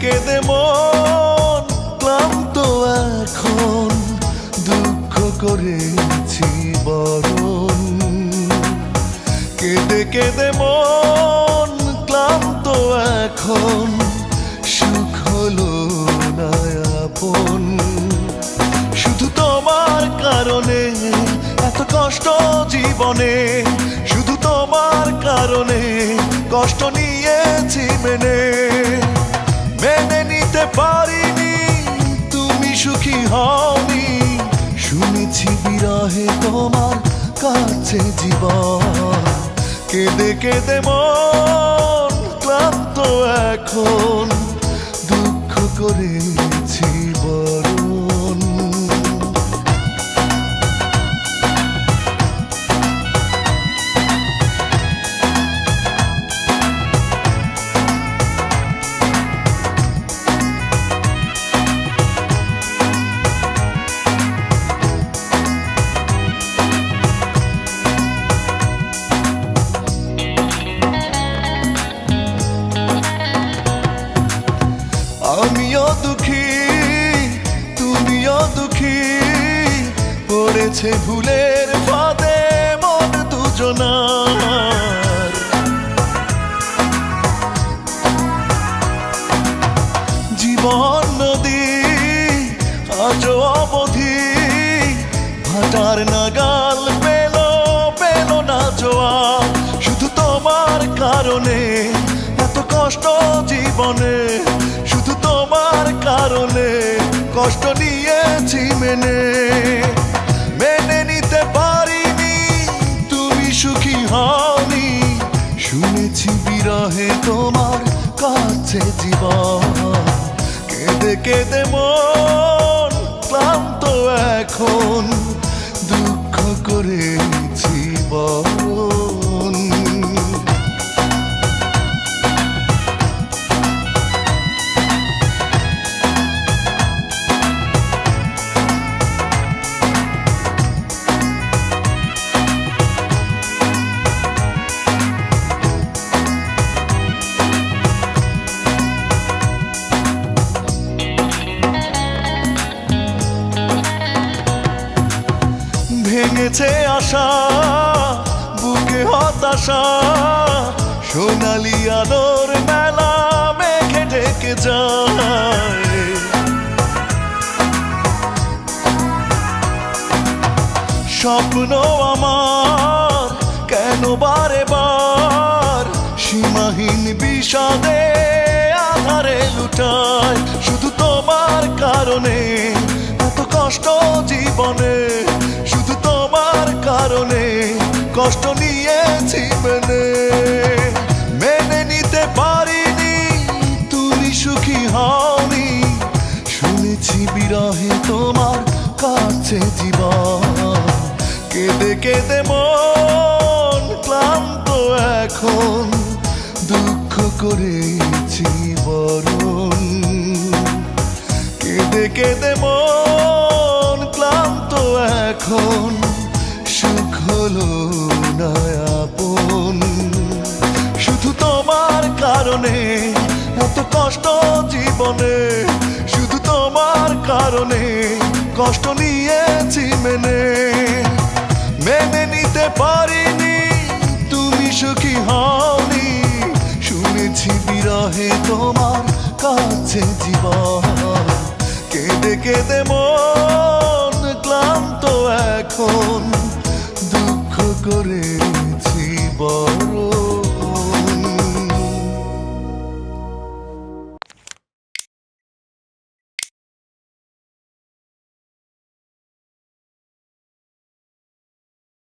কেঁদে মন ক্লান্ত এখন, দুঃখ করেছি বরণ। কেঁদে কেঁদে মন ক্লান্ত এখন, সুখ হলো না আপন। শুধু তোমার কারণে এত কষ্ট জীবনে, শুধু তোমার কারণে কষ্ট নিয়েছি মেনে। মেনে নিতে পারিনি তুমি সুখী হওনি, শুনেছি বিরহে তোমার কাছে জীবন। কেঁদে কেঁদে মন ক্লান্ত এখন, দুঃখ করেছি বরণ। আমিও দুঃখী তুমিও দুঃখী, পড়েছে ভুলের ফাঁদে মন দুজনার। জীবন নদী আজও অবধি, ভাটার নাগাল পেল পেল না জোয়ার। শুধু তোমার কারণে এত কষ্ট জীবনে, শুধু তোমার কারণে কষ্ট নিয়েছি মেনে। মেনে নিতে পারিনি তুমি সুখী হওনি, শুনেছি বিরহে তোমার কাছে জীবন। কেঁদে কেঁদে মন ক্লান্ত এখন, দুঃখ করেছি বরণ। ভেঙেছে আশা বুকে হতাশা, সোনালি আলোর মেলা মেঘে ঢেকে যায়। স্বপ্ন আমার কেন বারে বার সীমাহীন বিষাদে আধারে লুটায়। শুধু তোমার কারণে এত কষ্ট জীবনে, শুধু তোমার কারণে কষ্ট নিয়েছি মেনে। মেনে নিতে পারিনি তুমি সুখী হওনি, শুনেছি বিরহে তোমার কাছে জীবন। কেঁদে কেঁদে মন ক্লান্ত এখন, দুঃখ করেছি বরণ। কেঁদে কেঁদে মন ক্লান্ত এখন, সুখ হলো না আপন। শুধু তোমার কারণে এত কষ্ট জীবনে, শুধু তোমার কারণে কষ্ট নিয়েছি মেনে। মেনে নিতে পারিনি তুমি সুখী হওনি, শুনেছি বিরহে তোমার কাছে জীবন। কেঁদে কেঁদে মন ক্লান্ত এখন, দুঃখ করেছি বড়।